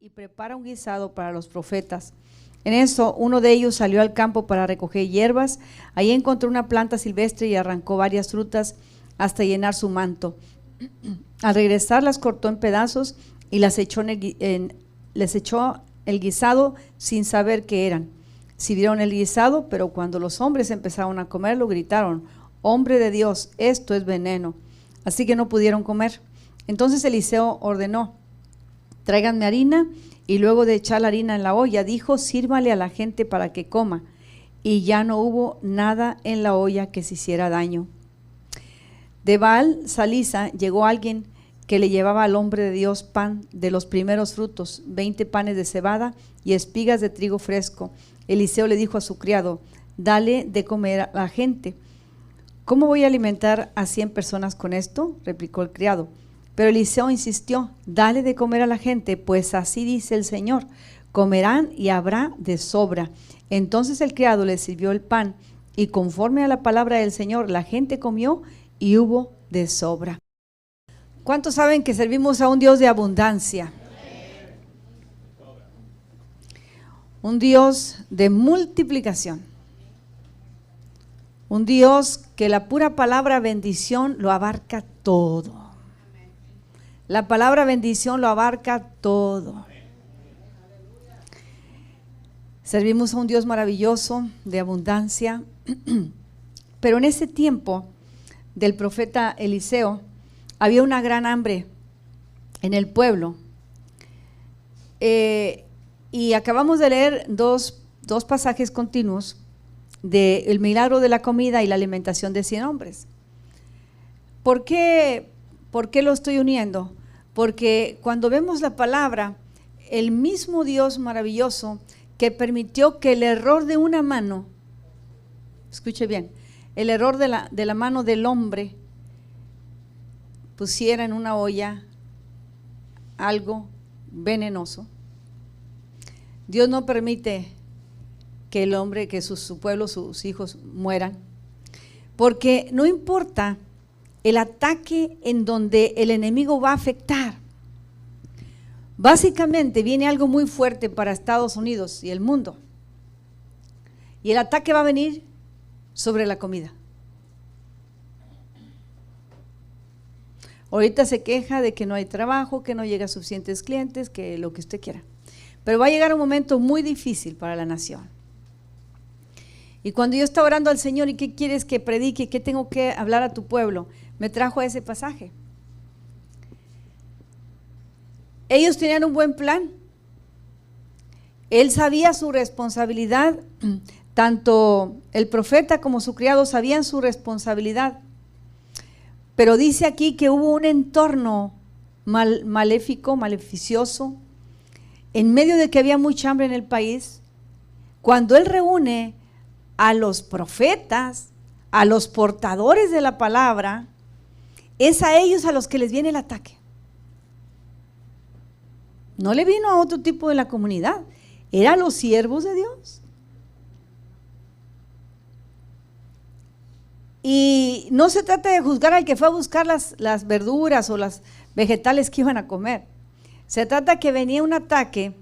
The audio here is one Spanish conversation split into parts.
y prepara un guisado para los profetas. En eso, uno de ellos salió al campo para recoger hierbas. Allí encontró una planta silvestre y arrancó varias frutas hasta llenar su manto. Al regresar, las cortó en pedazos y les echó el guisado sin saber qué eran. Sirvieron el guisado, pero cuando los hombres empezaron a comerlo, gritaron: «Hombre de Dios, esto es veneno». Así que no pudieron comer. Entonces Eliseo ordenó: «Tráiganme harina», y luego de echar la harina en la olla, dijo: «Sírvale a la gente para que coma». Y ya no hubo nada en la olla que se hiciera daño. De Baal Salisa llegó alguien que le llevaba al hombre de Dios pan de los primeros frutos, 20 panes de cebada y espigas de trigo fresco. Eliseo le dijo a su criado: «Dale de comer a la gente». «¿Cómo voy a alimentar a 100 personas con esto?», replicó el criado. Pero Eliseo insistió: «Dale de comer a la gente, pues así dice el Señor: comerán y habrá de sobra». Entonces el criado le sirvió el pan, y conforme a la palabra del Señor, la gente comió y hubo de sobra. ¿Cuántos saben que servimos a un Dios de abundancia? Un Dios de multiplicación. Un Dios que la pura palabra bendición lo abarca todo. La palabra bendición lo abarca todo. Servimos a un Dios maravilloso, de abundancia. Pero en ese tiempo del profeta Eliseo había una gran hambre en el pueblo. Y acabamos de leer dos pasajes continuos del milagro de la comida y la alimentación de 100 hombres. ¿Por qué lo estoy uniendo? Porque cuando vemos la palabra, el mismo Dios maravilloso que permitió que el error de una mano, escuche bien, el error de la mano del hombre pusiera en una olla algo venenoso. Dios no permite que el hombre, que su pueblo, sus hijos mueran, porque no importa el ataque en donde el enemigo va a afectar. Básicamente viene algo muy fuerte para Estados Unidos y el mundo, y el ataque va a venir sobre la comida. Ahorita se queja de que no hay trabajo, que no llegan suficientes clientes, que lo que usted quiera, pero va a llegar un momento muy difícil para la nación. Y cuando yo estaba orando al Señor: ¿y qué quieres que predique? ¿Qué tengo que hablar a tu pueblo?, me trajo a ese pasaje. Ellos tenían un buen plan. Él sabía su responsabilidad, tanto el profeta como su criado sabían su responsabilidad. Pero dice aquí que hubo un entorno maléfico, maleficioso, en medio de que había mucha hambre en el país. Cuando él reúne a los profetas, a los portadores de la palabra, es a ellos a los que les viene el ataque. No le vino a otro tipo de la comunidad, eran los siervos de Dios. Y no se trata de juzgar al que fue a buscar las verduras o las vegetales que iban a comer. Se trata que venía un ataque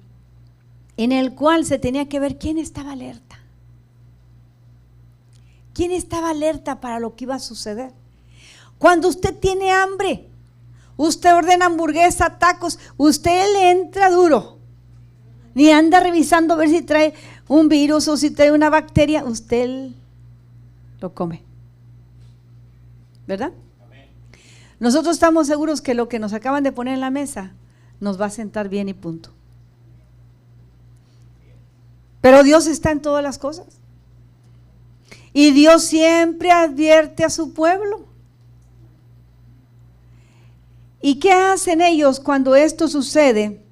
en el cual se tenía que ver quién estaba alerta. ¿Quién estaba alerta para lo que iba a suceder? Cuando usted tiene hambre, usted ordena hamburguesa, tacos, usted le entra duro. Ni anda revisando a ver si trae un virus o si trae una bacteria, usted lo come. ¿Verdad? Amén. Nosotros estamos seguros que lo que nos acaban de poner en la mesa nos va a sentar bien y punto. Pero Dios está en todas las cosas. Y Dios siempre advierte a su pueblo. ¿Y qué hacen ellos cuando esto sucede?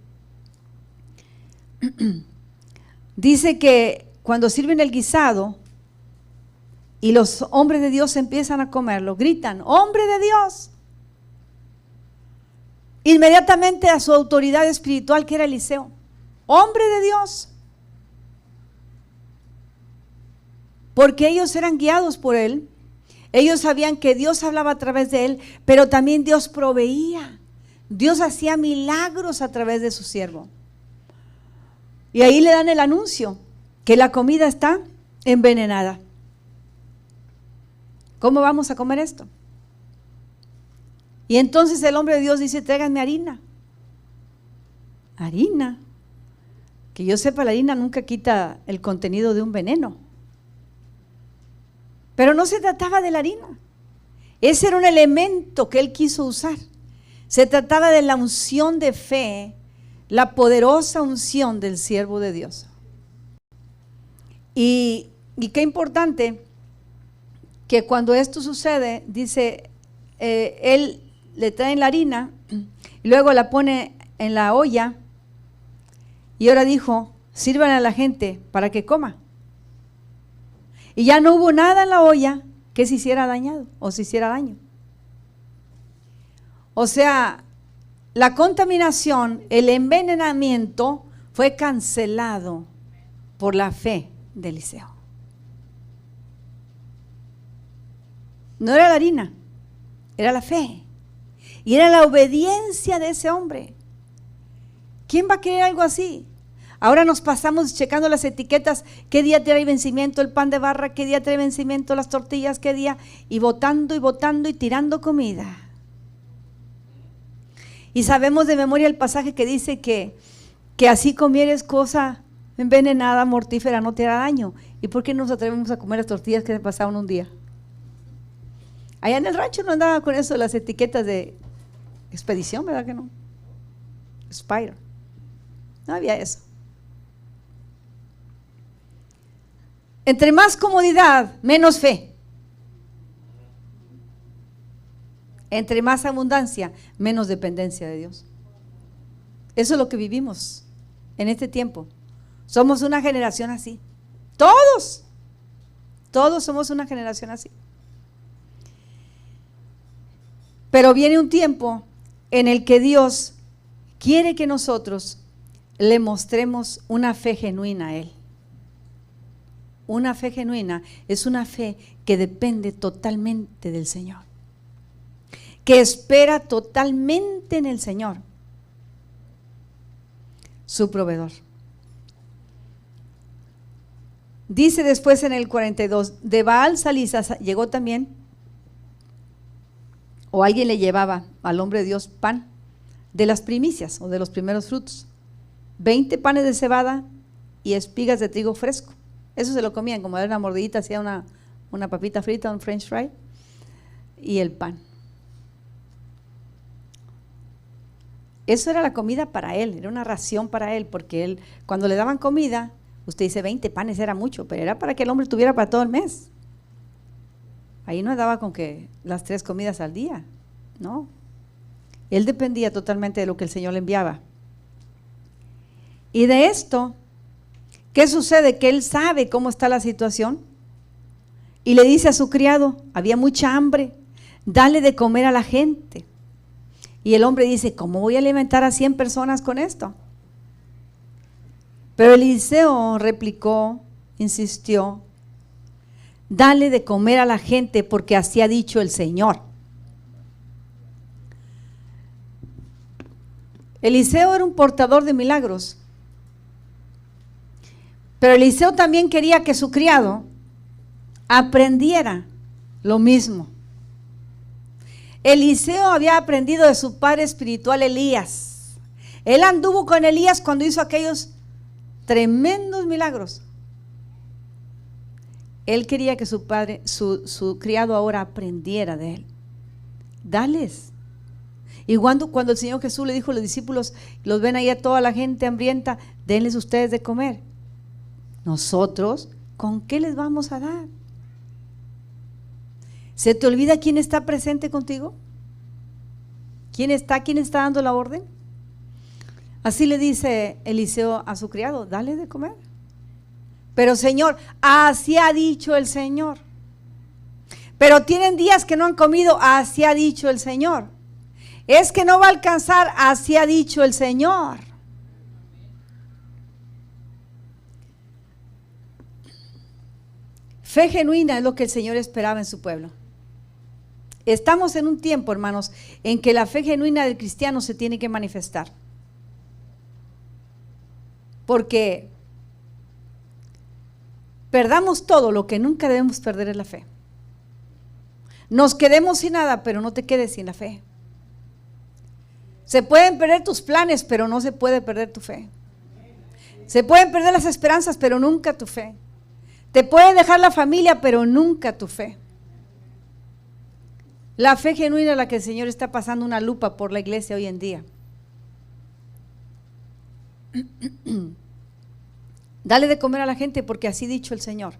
Dice que cuando sirven el guisado y los hombres de Dios empiezan a comerlo, gritan: «¡Hombre de Dios!». Inmediatamente a su autoridad espiritual, que era Eliseo: «¡Hombre de Dios!». Porque ellos eran guiados por él. Ellos sabían que Dios hablaba a través de él, pero también Dios proveía. Dios hacía milagros a través de su siervo. Y ahí le dan el anuncio que la comida está envenenada. ¿Cómo vamos a comer esto? Y entonces el hombre de Dios dice, tráiganme harina. Harina. Que yo sepa, la harina nunca quita el contenido de un veneno. Pero no se trataba de la harina. Ese era un elemento que él quiso usar. Se trataba de la unción de fe, la poderosa unción del siervo de Dios. Y qué importante que cuando esto sucede, dice, él le trae la harina y luego la pone en la olla y ahora dijo, sirvan a la gente para que coma. Y ya no hubo nada en la olla que se hiciera dañado o se hiciera daño. O sea, la contaminación, el envenenamiento fue cancelado por la fe de Eliseo. No era la harina, era la fe. Y era la obediencia de ese hombre. ¿Quién va a querer algo así? Ahora nos pasamos checando las etiquetas, qué día trae vencimiento el pan de barra, qué día trae vencimiento las tortillas, qué día, y botando y tirando comida. Y sabemos de memoria el pasaje que dice que así comieres cosa envenenada, mortífera, no te hará daño. ¿Y por qué nos atrevemos a comer las tortillas que se pasaron un día? Allá en el rancho no andaba con eso, las etiquetas de expedición, ¿verdad que no? Spire. No había eso. Entre más comodidad, menos fe. Entre más abundancia, menos dependencia de Dios. Eso es lo que vivimos en este tiempo. Somos una generación así. Todos somos una generación así. Pero viene un tiempo en el que Dios quiere que nosotros le mostremos una fe genuina a Él. Una fe genuina es una fe que depende totalmente del Señor, que espera totalmente en el Señor, su proveedor. Dice después en el 42, de Baal Salisa llegó también, o alguien le llevaba al hombre de Dios pan de las primicias o de los primeros frutos, 20 panes de cebada y espigas de trigo fresco. Eso se lo comían, como era una mordidita, hacía una papita frita, un french fry, y el pan. Eso era la comida para él, era una ración para él, porque él, cuando le daban comida, usted dice 20 panes era mucho, pero era para que el hombre tuviera para todo el mes. Ahí no daba con que las 3 comidas al día, no. Él dependía totalmente de lo que el Señor le enviaba. Y de esto, ¿qué sucede? Que él sabe cómo está la situación y le dice a su criado, había mucha hambre, dale de comer a la gente. Y el hombre dice, ¿cómo voy a alimentar a 100 personas con esto? Pero Eliseo replicó, insistió, dale de comer a la gente porque así ha dicho el Señor. Eliseo era un portador de milagros, pero Eliseo también quería que su criado aprendiera lo mismo. Eliseo había aprendido de su padre espiritual Elías. Él anduvo con Elías cuando hizo aquellos tremendos milagros. Él quería que su padre, su criado ahora aprendiera de él. Dales. Y cuando el Señor Jesús le dijo a los discípulos, los ven ahí a toda la gente hambrienta, denles ustedes de comer. Nosotros, ¿con qué les vamos a dar? ¿Se te olvida quién está presente contigo? ¿Quién está dando la orden? Así le dice Eliseo a su criado, dale de comer. Pero Señor, así ha dicho el Señor. Pero tienen días que no han comido, así ha dicho el Señor. Es que no va a alcanzar, así ha dicho el Señor. Fe genuina es lo que el Señor esperaba en su pueblo. Estamos en un tiempo, hermanos, en que la fe genuina del cristiano se tiene que manifestar. Porque perdamos todo, lo que nunca debemos perder es la fe. Nos quedemos sin nada, pero no te quedes sin la fe. Se pueden perder tus planes, pero no se puede perder tu fe. Se pueden perder las esperanzas, pero nunca tu fe. Te puede dejar la familia, pero nunca tu fe. La fe genuina es la que el Señor está pasando una lupa por la iglesia hoy en día. Dale de comer a la gente, porque así ha dicho el Señor.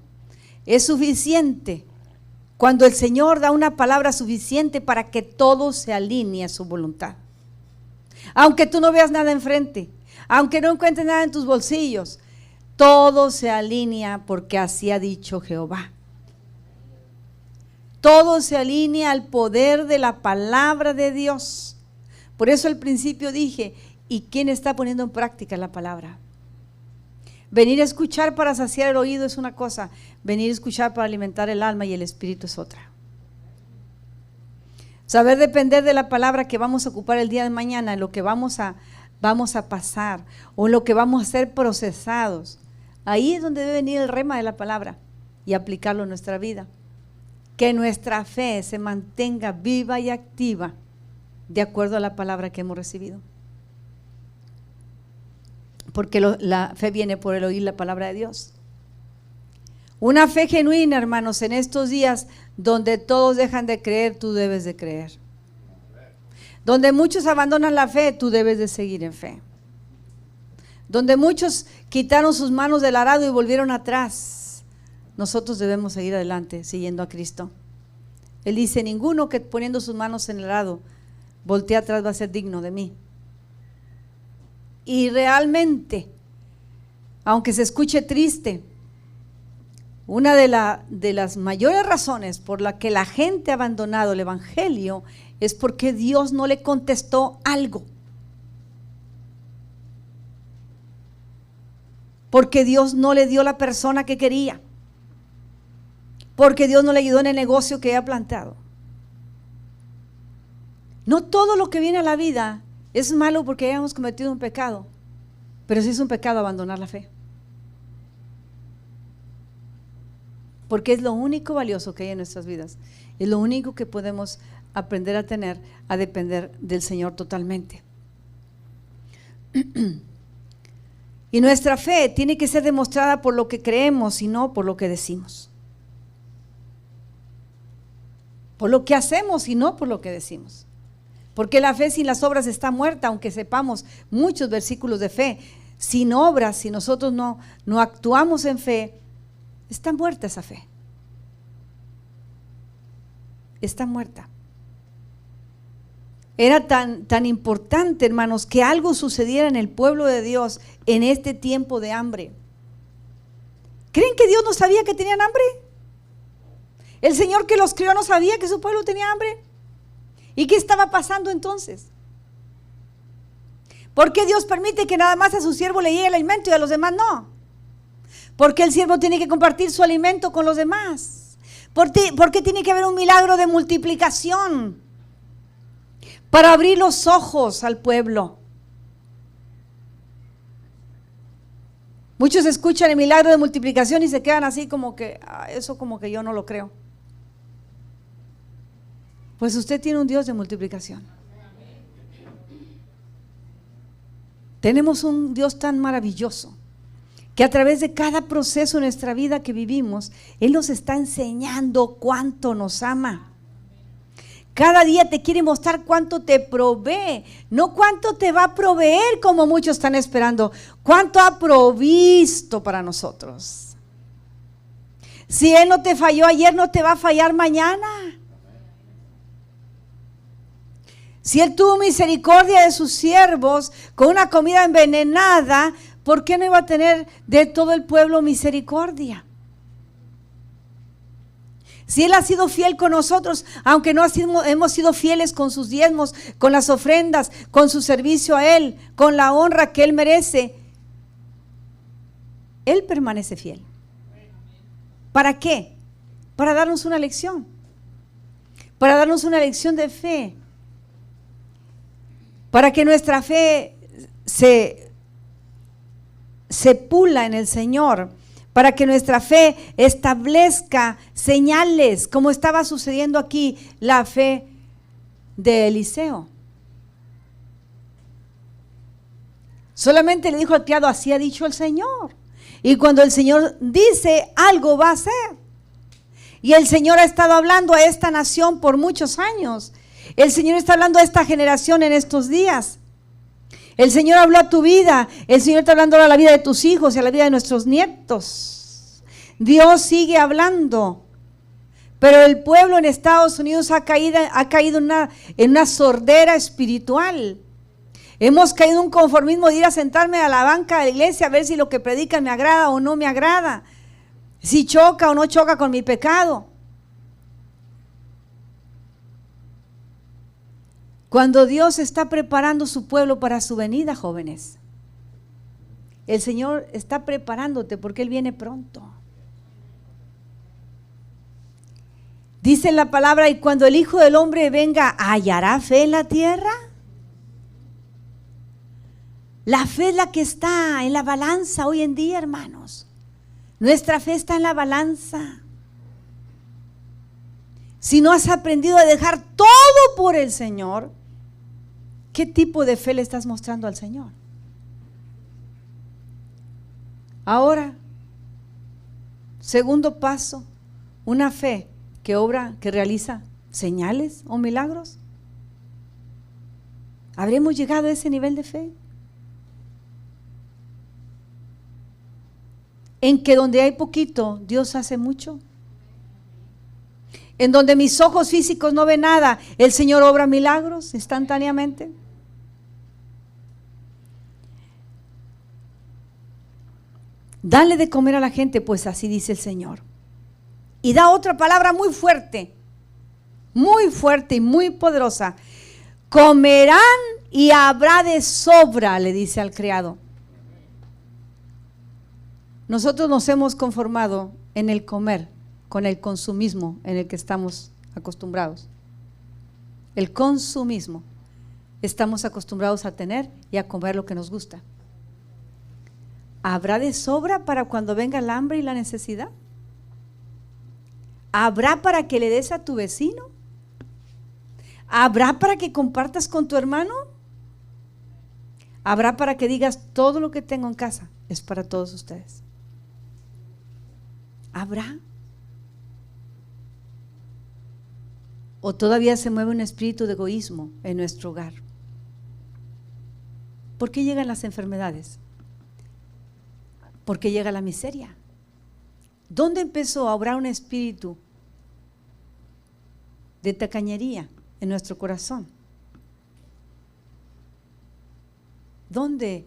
Es suficiente cuando el Señor da una palabra suficiente para que todo se alinee a su voluntad. Aunque tú no veas nada enfrente, aunque no encuentres nada en tus bolsillos, todo se alinea porque así ha dicho Jehová. Todo se alinea al poder de la palabra de Dios. Por eso al principio dije, ¿y quién está poniendo en práctica la palabra? Venir a escuchar para saciar el oído es una cosa, venir a escuchar para alimentar el alma y el espíritu es otra. Saber depender de la palabra que vamos a ocupar el día de mañana, en lo que vamos a pasar o en lo que vamos a ser procesados. Ahí es donde debe venir el rema de la palabra y aplicarlo en nuestra vida. Que nuestra fe se mantenga viva y activa de acuerdo a la palabra que hemos recibido. Porque la fe viene por el oír la palabra de Dios. Una fe genuina, hermanos, en estos días donde todos dejan de creer, tú debes de creer. Donde muchos abandonan la fe, tú debes de seguir en fe. Donde muchos quitaron sus manos del arado y volvieron atrás, nosotros debemos seguir adelante, siguiendo a Cristo. Él dice, ninguno que poniendo sus manos en el arado voltee atrás va a ser digno de mí. Y realmente, aunque se escuche triste, una de las mayores razones por la que la gente ha abandonado el evangelio es porque Dios no le contestó algo. Porque Dios no le dio la persona que quería. Porque Dios no le ayudó en el negocio que había plantado. No todo lo que viene a la vida es malo porque hayamos cometido un pecado, pero sí es un pecado abandonar la fe. Porque es lo único valioso que hay en nuestras vidas. Es lo único que podemos aprender a tener, a depender del Señor totalmente. Y nuestra fe tiene que ser demostrada por lo que creemos y no por lo que decimos. Por lo que hacemos y no por lo que decimos. Porque la fe sin las obras está muerta, aunque sepamos muchos versículos de fe. Sin obras, si nosotros no actuamos en fe, está muerta esa fe. Está muerta. Era tan importante, hermanos, que algo sucediera en el pueblo de Dios en este tiempo de hambre. ¿Creen que Dios no sabía que tenían hambre? ¿El Señor que los crió no sabía que su pueblo tenía hambre? ¿Y qué estaba pasando entonces? ¿Por qué Dios permite que nada más a su siervo le llegue el alimento y a los demás no? ¿Por qué el siervo tiene que compartir su alimento con los demás? ¿Por qué tiene que haber un milagro de multiplicación? Para abrir los ojos al pueblo. Muchos escuchan el milagro de multiplicación y se quedan así como que, eso como que yo no lo creo. Pues usted tiene un Dios de multiplicación. Tenemos un Dios tan maravilloso que a través de cada proceso en nuestra vida que vivimos, Él nos está enseñando cuánto nos ama. Cada día te quiere mostrar cuánto te provee, no cuánto te va a proveer como muchos están esperando, cuánto ha provisto para nosotros. Si Él no te falló ayer, no te va a fallar mañana. Si Él tuvo misericordia de sus siervos con una comida envenenada, ¿por qué no iba a tener de todo el pueblo misericordia? Si Él ha sido fiel con nosotros, aunque no hemos sido fieles con sus diezmos, con las ofrendas, con su servicio a Él, con la honra que Él merece, Él permanece fiel. ¿Para qué? Para darnos una lección. Para darnos una lección de fe. Para que nuestra fe se se pula en el Señor, para que nuestra fe establezca señales, como estaba sucediendo aquí la fe de Eliseo. Solamente le dijo al criado, así ha dicho el Señor. Y cuando el Señor dice, algo va a hacer. Y el Señor ha estado hablando a esta nación por muchos años. El Señor está hablando a esta generación en estos días. El Señor habló a tu vida. El Señor está hablando a la vida de tus hijos y a la vida de nuestros nietos. Dios sigue hablando. Pero el pueblo en Estados Unidos ha caído en una sordera espiritual. Hemos caído en un conformismo de ir a sentarme a la banca de la iglesia a ver si lo que predican me agrada o no me agrada. Si choca o no choca con mi pecado. Cuando Dios está preparando su pueblo para su venida, jóvenes, el Señor está preparándote porque Él viene pronto. Dice la palabra, y cuando el Hijo del Hombre venga, ¿hallará fe en la tierra? La fe es la que está en la balanza hoy en día, hermanos. Nuestra fe está en la balanza. Si no has aprendido a dejar todo por el Señor, ¿qué tipo de fe le estás mostrando al Señor? Ahora, segundo paso, una fe que obra, que realiza señales o milagros. ¿Habremos llegado a ese nivel de fe? En que donde hay poquito, Dios hace mucho. En donde mis ojos físicos no ven nada, el Señor obra milagros instantáneamente. Dale de comer a la gente, pues así dice el Señor. Y da otra palabra muy fuerte y muy poderosa. Comerán y habrá de sobra, le dice al criado. Nosotros nos hemos conformado en el comer con el consumismo en el que estamos acostumbrados. El consumismo. Estamos acostumbrados a tener y a comer lo que nos gusta. ¿Habrá de sobra para cuando venga el hambre y la necesidad? ¿Habrá para que le des a tu vecino? ¿Habrá para que compartas con tu hermano? ¿Habrá para que digas todo lo que tengo en casa es para todos ustedes? ¿Habrá? ¿O todavía se mueve un espíritu de egoísmo en nuestro hogar? ¿Por qué llegan las enfermedades? ¿Por qué llega la miseria? ¿Dónde empezó a obrar un espíritu de tacañería en nuestro corazón? ¿Dónde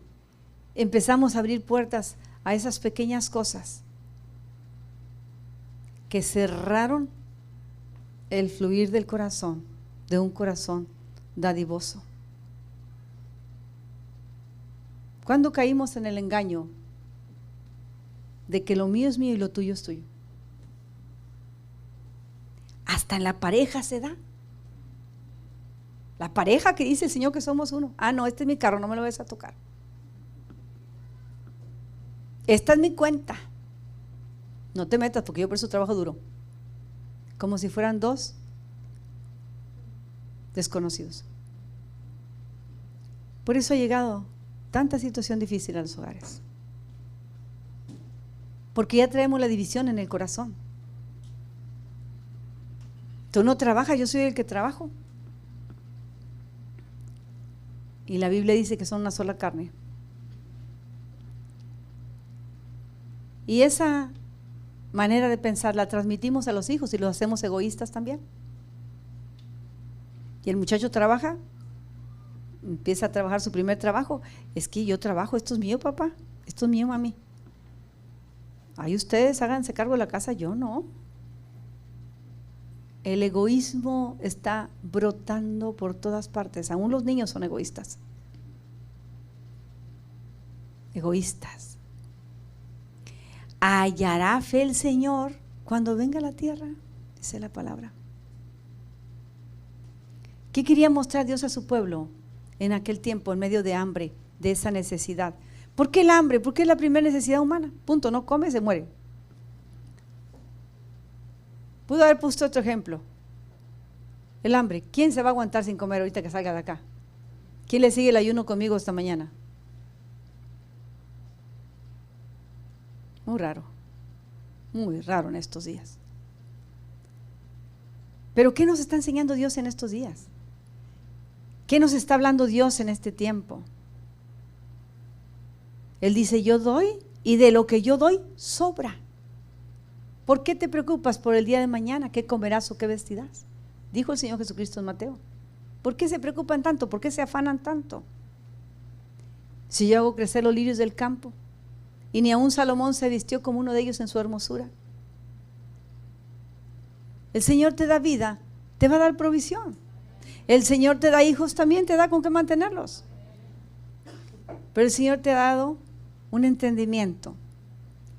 empezamos a abrir puertas a esas pequeñas cosas que cerraron el fluir del corazón, de un corazón dadivoso? ¿Cuándo caímos en el engaño de que lo mío es mío y lo tuyo es tuyo? Hasta en la pareja se da. La pareja que dice el Señor que somos uno. Ah, no, este es mi carro, no me lo vas a tocar. Esta es mi cuenta. No te metas porque yo por eso trabajo duro. Como si fueran dos desconocidos. Por eso ha llegado tanta situación difícil a los hogares. Porque ya traemos la división en el corazón. Tú no trabajas, yo soy el que trabajo. Y la Biblia dice que son una sola carne. Y esa manera de pensar la transmitimos a los hijos y los hacemos egoístas también. Y el muchacho trabaja, empieza a trabajar su primer trabajo. Es que yo trabajo, esto es mío, papá, esto es mío, mami. Ahí ustedes háganse cargo de la casa, yo no. El egoísmo está brotando por todas partes. Aún los niños son egoístas. Egoístas. ¿Hallará fe el Señor cuando venga a la tierra? Dice la palabra. ¿Qué quería mostrar Dios a su pueblo en aquel tiempo, en medio de hambre, de esa necesidad? ¿Por qué el hambre? Porque es la primera necesidad humana. Punto, no come, se muere. Pudo haber puesto otro ejemplo. El hambre. ¿Quién se va a aguantar sin comer ahorita que salga de acá? ¿Quién le sigue el ayuno conmigo esta mañana? Muy raro en estos días. Pero ¿qué nos está enseñando Dios en estos días? ¿Qué nos está hablando Dios en este tiempo? Él dice, yo doy y de lo que yo doy sobra. ¿Por qué te preocupas por el día de mañana? ¿Qué comerás o qué vestirás? Dijo el Señor Jesucristo en Mateo. ¿Por qué se preocupan tanto? ¿Por qué se afanan tanto? Si yo hago crecer los lirios del campo, y ni aun Salomón se vistió como uno de ellos en su hermosura. El Señor te da vida, te va a dar provisión. El Señor te da hijos, también te da con qué mantenerlos. Pero el Señor te ha dado un entendimiento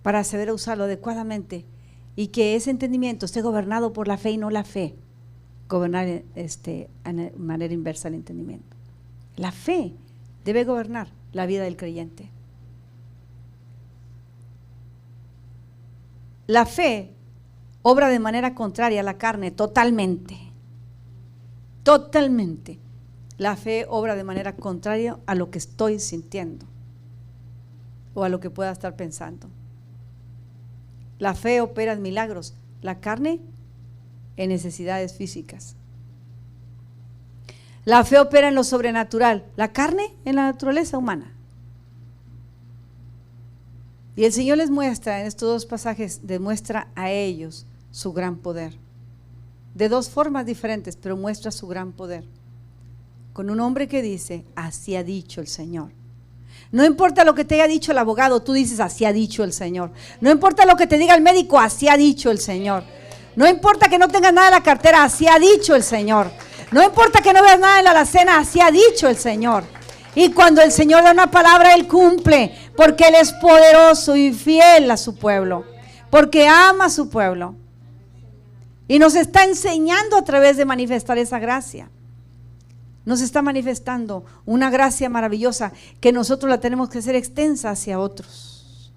para saber usarlo adecuadamente y que ese entendimiento esté gobernado por la fe y no la fe gobernar de manera inversa el entendimiento. La fe debe gobernar la vida del creyente. La fe obra de manera contraria a la carne totalmente. Totalmente. La fe obra de manera contraria a lo que estoy sintiendo o a lo que pueda estar pensando. La fe opera en milagros, la carne en necesidades físicas. La fe opera en lo sobrenatural, la carne en la naturaleza humana. Y el Señor les muestra, en estos dos pasajes, demuestra a ellos su gran poder. De dos formas diferentes, pero muestra su gran poder. Con un hombre que dice, así ha dicho el Señor. No importa lo que te haya dicho el abogado, tú dices, así ha dicho el Señor. No importa lo que te diga el médico, así ha dicho el Señor. No importa que no tengas nada en la cartera, así ha dicho el Señor. No importa que no veas nada en la alacena, así ha dicho el Señor. Y cuando el Señor da una palabra, Él cumple, porque Él es poderoso y fiel a su pueblo, porque ama a su pueblo. Y nos está enseñando a través de manifestar esa gracia. Nos está manifestando una gracia maravillosa que nosotros la tenemos que hacer extensa hacia otros.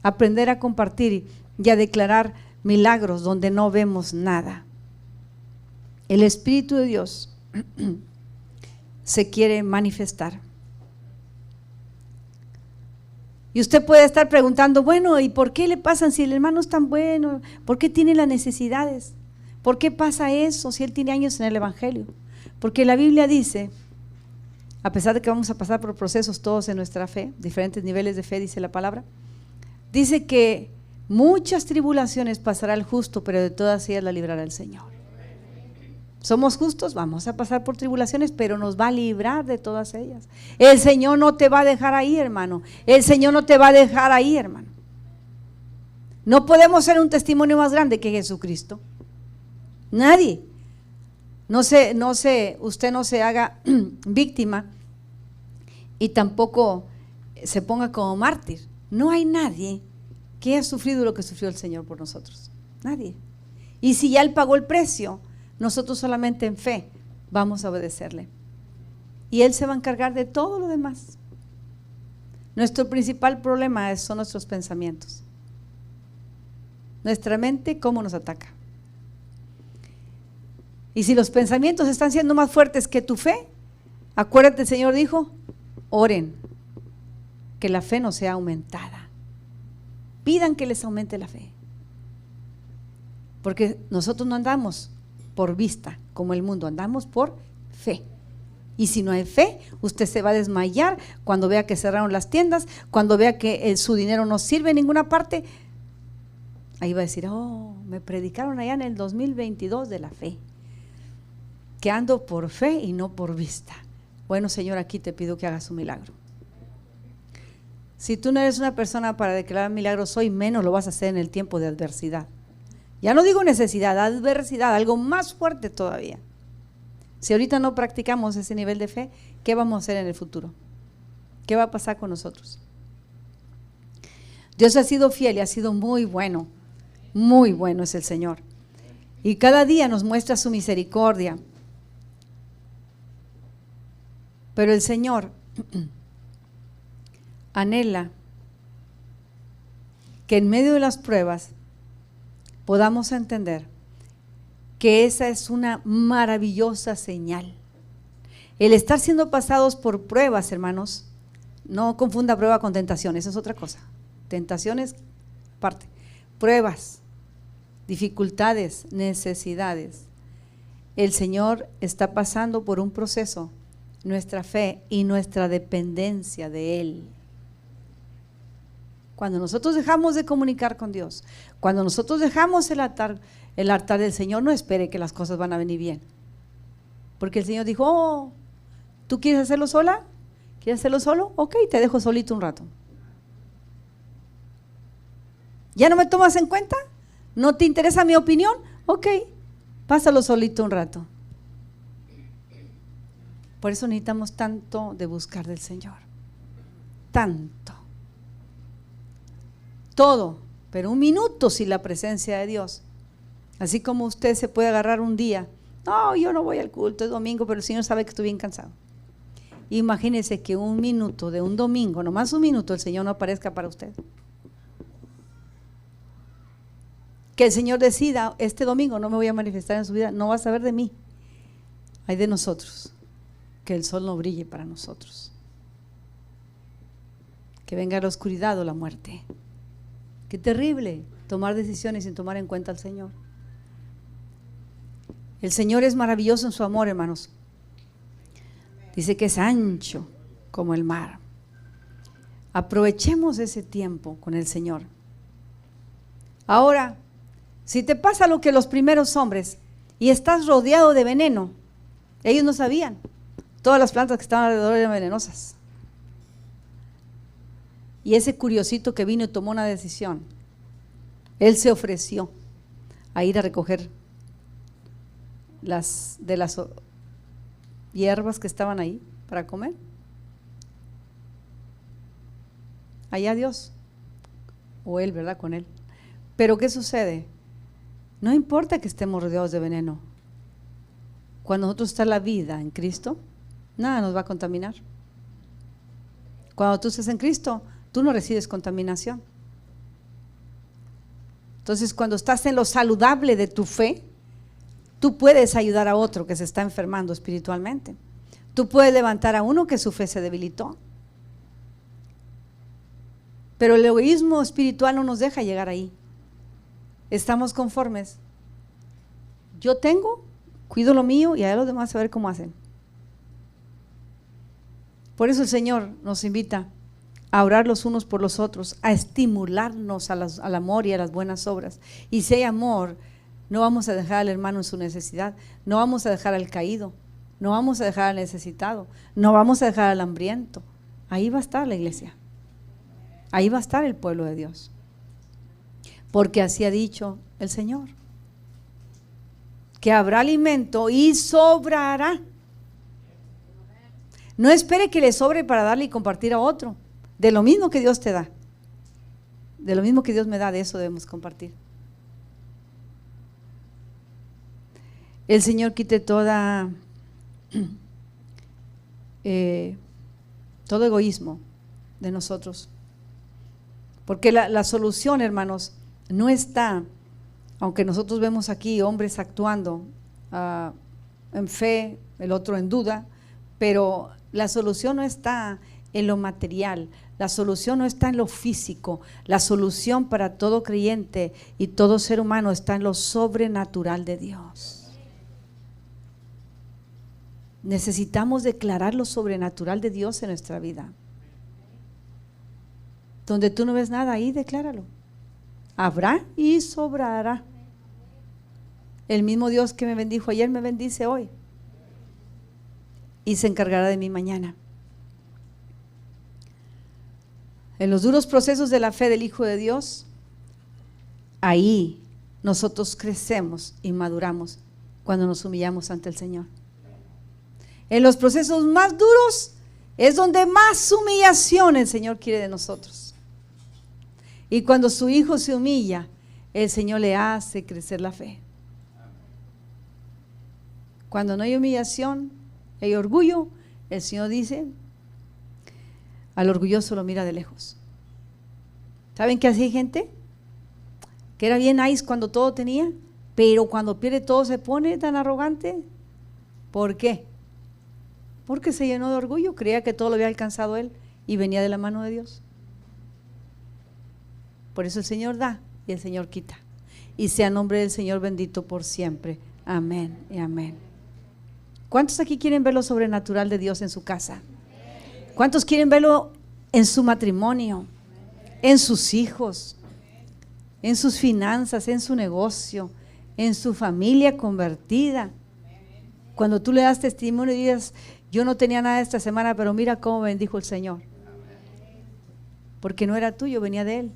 Aprender a compartir y a declarar milagros donde no vemos nada. El Espíritu de Dios se quiere manifestar. Y usted puede estar preguntando, bueno, ¿y por qué le pasan si el hermano es tan bueno? ¿Por qué tiene las necesidades? ¿Por qué pasa eso si él tiene años en el Evangelio? Porque la Biblia dice, a pesar de que vamos a pasar por procesos todos en nuestra fe, diferentes niveles de fe, dice la palabra, dice que muchas tribulaciones pasará el justo, pero de todas ellas la librará el Señor. Somos justos, vamos a pasar por tribulaciones, pero nos va a librar de todas ellas. El Señor no te va a dejar ahí, hermano. El Señor no te va a dejar ahí, hermano. No podemos ser un testimonio más grande que Jesucristo. Nadie. Usted no se haga víctima y tampoco se ponga como mártir. No hay nadie que haya sufrido lo que sufrió el Señor por nosotros. Nadie. Y si ya Él pagó el precio, nosotros solamente en fe vamos a obedecerle. Y Él se va a encargar de todo lo demás. Nuestro principal problema son nuestros pensamientos. Nuestra mente, cómo nos ataca. Y si los pensamientos están siendo más fuertes que tu fe, acuérdate, el Señor dijo, oren, que la fe no sea aumentada. Pidan que les aumente la fe. Porque nosotros no andamos por vista como el mundo, andamos por fe. Y si no hay fe, usted se va a desmayar cuando vea que cerraron las tiendas, cuando vea que su dinero no sirve en ninguna parte. Ahí va a decir, oh, me predicaron allá en el 2022 de la fe, que ando por fe y no por vista. Bueno, Señor, aquí te pido que hagas un milagro. Si tú no eres una persona para declarar milagros hoy, menos lo vas a hacer en el tiempo de adversidad. Ya no digo necesidad, adversidad, algo más fuerte todavía. Si ahorita no practicamos ese nivel de fe, ¿qué vamos a hacer en el futuro? ¿Qué va a pasar con nosotros? Dios ha sido fiel y ha sido muy bueno es el Señor. Y cada día nos muestra su misericordia. Pero el Señor anhela que en medio de las pruebas podamos entender que esa es una maravillosa señal. El estar siendo pasados por pruebas, hermanos, no confunda prueba con tentación, eso es otra cosa. Tentaciones, aparte. Pruebas, dificultades, necesidades. El Señor está pasando por un proceso, nuestra fe y nuestra dependencia de Él. Cuando nosotros dejamos de comunicar con Dios, cuando nosotros dejamos el altar del Señor, no espere que las cosas van a venir bien. Porque el Señor dijo, oh, ¿tú quieres hacerlo sola? ¿Quieres hacerlo solo? Ok, te dejo solito un rato. ¿Ya no me tomas en cuenta? ¿No te interesa mi opinión? Ok, pásalo solito un rato. Por eso necesitamos tanto de buscar del Señor. Tanto. Todo, pero un minuto sin la presencia de Dios. Así como usted se puede agarrar un día, no, yo no voy al culto, es domingo, pero el Señor sabe que estoy bien cansado. Imagínese que un minuto de un domingo, nomás un minuto, el Señor no aparezca para usted. Que el Señor decida, este domingo no me voy a manifestar en su vida, no va a saber de mí. Hay de nosotros, que el sol no brille para nosotros. Que venga la oscuridad o la muerte. Qué terrible tomar decisiones sin tomar en cuenta al Señor. El Señor es maravilloso en su amor, hermanos. Dice que es ancho como el mar. Aprovechemos ese tiempo con el Señor. Ahora, si te pasa lo que los primeros hombres y estás rodeado de veneno, ellos no sabían. Todas las plantas que estaban alrededor eran venenosas. Y ese curiosito que vino y tomó una decisión, él se ofreció a ir a recoger las hierbas que estaban ahí para comer. Allá Dios, o él, ¿verdad? Con él. Pero ¿qué sucede? No importa que estemos rodeados de veneno. Cuando nosotros está la vida en Cristo, nada nos va a contaminar. Cuando tú estás en Cristo, tú no recibes contaminación. Entonces, cuando estás en lo saludable de tu fe, tú puedes ayudar a otro que se está enfermando espiritualmente. Tú puedes levantar a uno que su fe se debilitó. Pero el egoísmo espiritual no nos deja llegar ahí. Estamos conformes. Yo tengo, cuido lo mío y a los demás a ver cómo hacen. Por eso el Señor nos invita a orar los unos por los otros, a estimularnos al amor y a las buenas obras. Y si hay amor, no vamos a dejar al hermano en su necesidad, no vamos a dejar al caído, no vamos a dejar al necesitado, no vamos a dejar al hambriento. Ahí va a estar la iglesia, ahí va a estar el pueblo de Dios, porque así ha dicho el Señor, que habrá alimento y sobrará. No espere que le sobre para darle y compartir a otro. De lo mismo que Dios te da, de lo mismo que Dios me da, de eso debemos compartir. El Señor quite todo egoísmo de nosotros, porque la solución, hermanos, no está, aunque nosotros vemos aquí hombres actuando en fe, el otro en duda, pero la solución no está en lo material, la solución no está en lo físico, la solución para todo creyente y todo ser humano está en lo sobrenatural de Dios. Necesitamos declarar lo sobrenatural de Dios en nuestra vida. Donde tú no ves nada, ahí decláralo. Habrá y sobrará. El mismo Dios que me bendijo ayer me bendice hoy y se encargará de mí mañana. En los duros procesos de la fe del Hijo de Dios, ahí nosotros crecemos y maduramos cuando nos humillamos ante el Señor. En los procesos más duros es donde más humillación el Señor quiere de nosotros. Y cuando su Hijo se humilla, el Señor le hace crecer la fe. Cuando no hay humillación, hay orgullo, el Señor dice, Al orgulloso lo mira de lejos. ¿Saben qué hacía gente? Que era bien nice cuando todo tenía, pero cuando pierde todo se pone tan arrogante. ¿Por qué? Porque se llenó de orgullo, creía que todo lo había alcanzado él y venía de la mano de Dios. Por eso el Señor da y el Señor quita. Y sea el nombre del Señor bendito por siempre. Amén y amén. ¿Cuántos aquí quieren ver lo sobrenatural de Dios en su casa? ¿Cuántos quieren verlo en su matrimonio, en sus hijos, en sus finanzas, en su negocio, en su familia convertida? Cuando tú le das testimonio y dices, yo no tenía nada esta semana, pero mira cómo bendijo el Señor. Porque no era tuyo, venía de Él.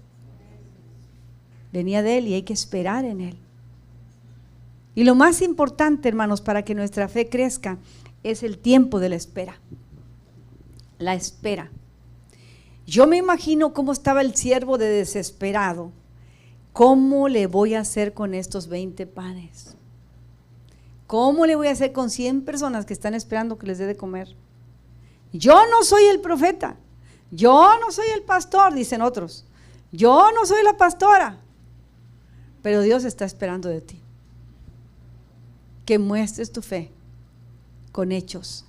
Venía de Él y hay que esperar en Él. Y lo más importante, hermanos, para que nuestra fe crezca, es el tiempo de la espera. La espera. Yo me imagino cómo estaba el siervo de desesperado. ¿Cómo le voy a hacer con estos 20 panes? ¿Cómo le voy a hacer con 100 personas que están esperando que les dé de comer? Yo no soy el profeta. Yo no soy el pastor, dicen otros. Yo no soy la pastora. Pero Dios está esperando de ti que muestres tu fe con hechos,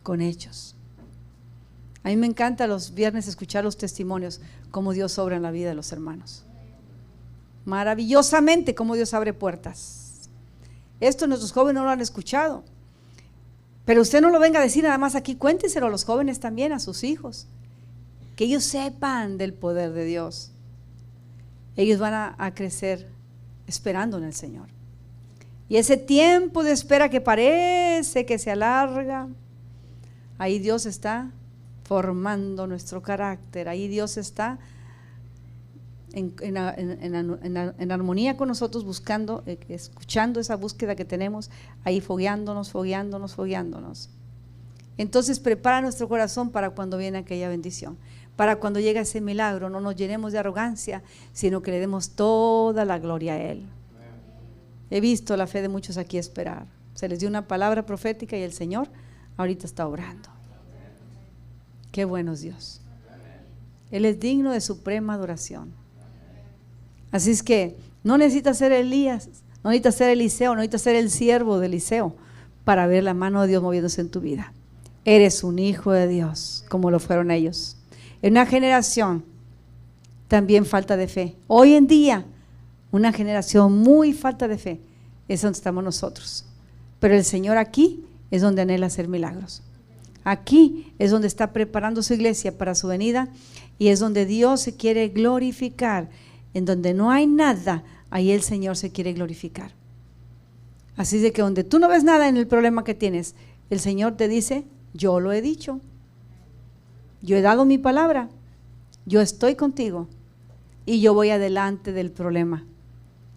con hechos. A mí me encanta los viernes escuchar los testimonios, cómo Dios obra en la vida de los hermanos. Maravillosamente cómo Dios abre puertas. Esto nuestros jóvenes no lo han escuchado, pero usted no lo venga a decir nada más aquí, cuénteselo a los jóvenes también, a sus hijos, que ellos sepan del poder de Dios. Ellos van a crecer esperando en el Señor. Y ese tiempo de espera que parece que se alarga, ahí Dios está formando nuestro carácter, ahí Dios está en armonía con nosotros, buscando, escuchando esa búsqueda que tenemos, ahí fogueándonos. Entonces prepara nuestro corazón para cuando viene aquella bendición, para cuando llega ese milagro, no nos llenemos de arrogancia, sino que le demos toda la gloria a Él. He visto la fe de muchos aquí esperar. Se les dio una palabra profética y el Señor ahorita está obrando. Qué bueno es Dios. Él es digno de suprema adoración. Así es que no necesitas ser Elías, no necesitas ser Eliseo, no necesitas ser el siervo de Eliseo para ver la mano de Dios moviéndose en tu vida. Eres un hijo de Dios, como lo fueron ellos. En una generación también falta de fe. Hoy en día, una generación muy falta de fe, es donde estamos nosotros. Pero el Señor aquí es donde anhela hacer milagros. Aquí es donde está preparando su iglesia para su venida y es donde Dios se quiere glorificar. En donde no hay nada, ahí el Señor se quiere glorificar. Así de que donde tú no ves nada en el problema que tienes, el Señor te dice, yo lo he dicho. Yo he dado mi palabra. Yo estoy contigo y yo voy adelante del problema.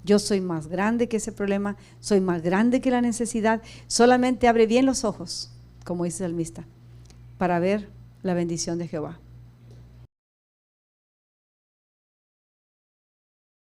Yo soy más grande que ese problema, soy más grande que la necesidad. Solamente abre bien los ojos, como dice el salmista, para ver la bendición de Jehová.